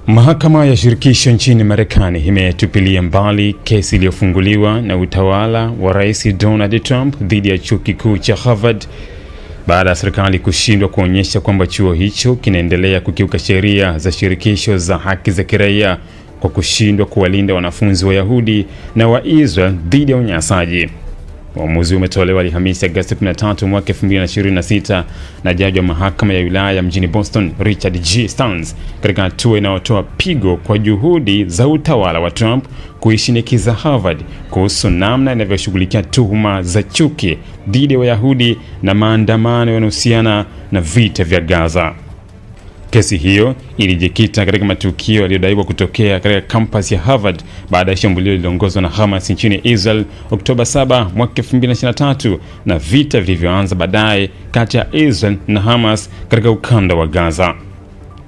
Mahakama ya shirikisho nchini Marekani imetupilia mbali kesi iliyofunguliwa na utawala wa Rais Donald Trump dhidi ya chuo kikuu cha Harvard baada ya serikali kushindwa kuonyesha kwamba chuo hicho kinaendelea kukiuka sheria za shirikisho za haki za kiraia kwa kushindwa kuwalinda wanafunzi Wayahudi na Waisrael dhidi ya unyanyasaji. Uamuzi umetolewa Alhamisi Agosti 13 mwaka 2026 na jaji wa mahakama ya wilaya mjini Boston Richard G. Stans, katika hatua inayotoa pigo kwa juhudi za utawala wa Trump kuishinikiza Harvard kuhusu namna inavyoshughulikia tuhuma za chuki dhidi ya Wayahudi na maandamano yanayohusiana na vita vya Gaza. Kesi hiyo ilijikita katika matukio yaliyodaiwa kutokea katika campus ya Harvard baada ya shambulio lililoongozwa na Hamas nchini Israel Oktoba 7 mwaka 2023 na vita vilivyoanza baadaye kati ya Israel na Hamas katika ukanda wa Gaza.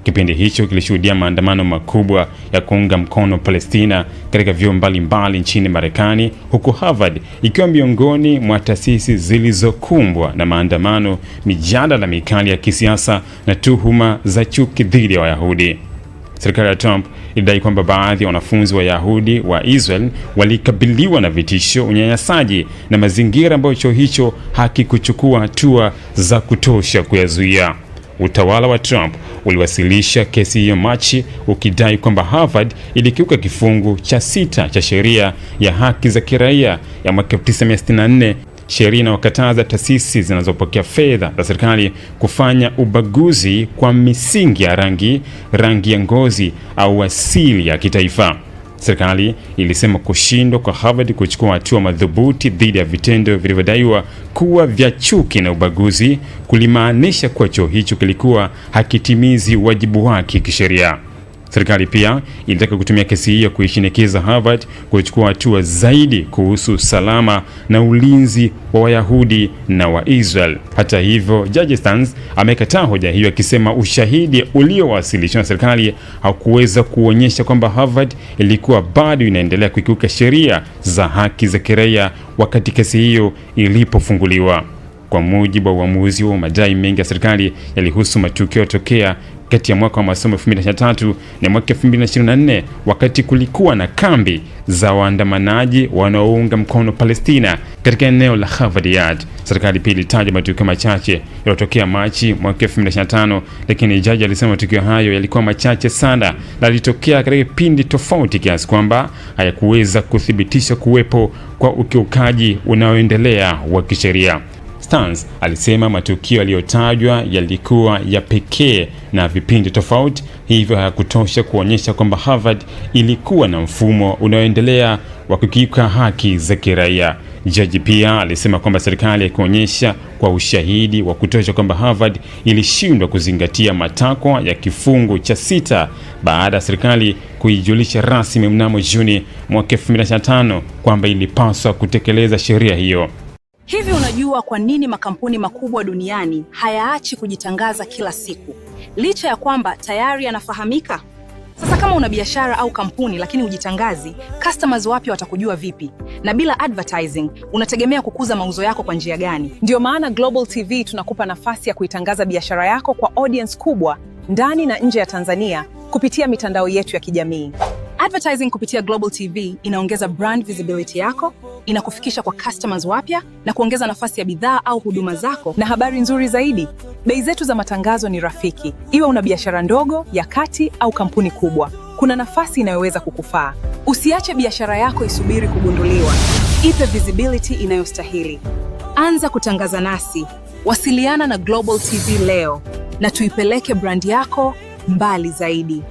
Kipindi hicho kilishuhudia maandamano makubwa ya kuunga mkono Palestina katika vyuo mbalimbali nchini Marekani, huku Harvard ikiwa miongoni mwa taasisi zilizokumbwa na maandamano, mijadala mikali ya kisiasa na tuhuma za chuki dhidi ya Wayahudi. Serikali ya Trump ilidai kwamba baadhi ya wanafunzi Wayahudi wa Israel walikabiliwa na vitisho, unyanyasaji na mazingira ambayo chuo hicho hakikuchukua hatua za kutosha kuyazuia. Utawala wa Trump uliwasilisha kesi hiyo Machi ukidai kwamba Harvard ilikiuka kifungu cha 6 cha sheria ya haki za kiraia ya mwaka 1964, sheria inayokataza taasisi zinazopokea fedha za serikali kufanya ubaguzi kwa misingi ya rangi ya ngozi au asili ya kitaifa. Serikali ilisema kushindwa kwa Harvard kuchukua hatua madhubuti dhidi ya vitendo vilivyodaiwa kuwa vya chuki na ubaguzi kulimaanisha kuwa chuo hicho kilikuwa hakitimizi wajibu wake kisheria. Serikali pia ilitaka kutumia kesi hiyo kuishinikiza Harvard kuchukua hatua zaidi kuhusu usalama na ulinzi wa Wayahudi na Waisrael. Hata hivyo, Judge Stans amekataa hoja hiyo akisema ushahidi uliowasilishwa na serikali haukuweza kuonyesha kwamba Harvard ilikuwa bado inaendelea kukiuka sheria za haki za kiraia wakati kesi hiyo ilipofunguliwa. Kwa mujibu wa uamuzi wa madai mengi ya serikali yalihusu matukio yaliyotokea kati ya mwaka wa masomo 2023 na mwaka 2024 wakati kulikuwa na kambi za waandamanaji wanaounga mkono Palestina katika eneo la Harvard Yard. Serikali pia ilitaja matukio machache yaliyotokea Machi mwaka 2025, lakini jaji alisema matukio hayo yalikuwa machache sana na yalitokea katika kipindi tofauti kiasi kwamba hayakuweza kuthibitisha kuwepo kwa ukiukaji unaoendelea wa kisheria. Stans alisema matukio yaliyotajwa yalikuwa ya pekee na vipindi tofauti, hivyo hayakutosha kuonyesha kwamba Harvard ilikuwa na mfumo unaoendelea wa kukiuka haki za kiraia. Jaji pia alisema kwamba serikali haikuonyesha kwa ushahidi wa kutosha kwamba Harvard ilishindwa kuzingatia matakwa ya kifungu cha 6 baada ya serikali kuijulisha rasmi mnamo Juni mwaka 2025 kwamba ilipaswa kutekeleza sheria hiyo. Hivi unajua kwa nini makampuni makubwa duniani hayaachi kujitangaza kila siku, licha ya kwamba tayari yanafahamika? Sasa kama una biashara au kampuni lakini hujitangazi, customers wapya watakujua vipi? Na bila advertising, unategemea kukuza mauzo yako kwa njia gani? Ndio maana Global TV tunakupa nafasi ya kuitangaza biashara yako kwa audience kubwa ndani na nje ya Tanzania kupitia mitandao yetu ya kijamii. Advertising kupitia Global TV inaongeza brand visibility yako, inakufikisha kwa customers wapya na kuongeza nafasi ya bidhaa au huduma zako. Na habari nzuri zaidi, bei zetu za matangazo ni rafiki. Iwe una biashara ndogo, ya kati au kampuni kubwa, kuna nafasi inayoweza kukufaa. Usiache biashara yako isubiri kugunduliwa. Ipe visibility inayostahili. Anza kutangaza nasi. Wasiliana na Global TV leo na tuipeleke brand yako mbali zaidi.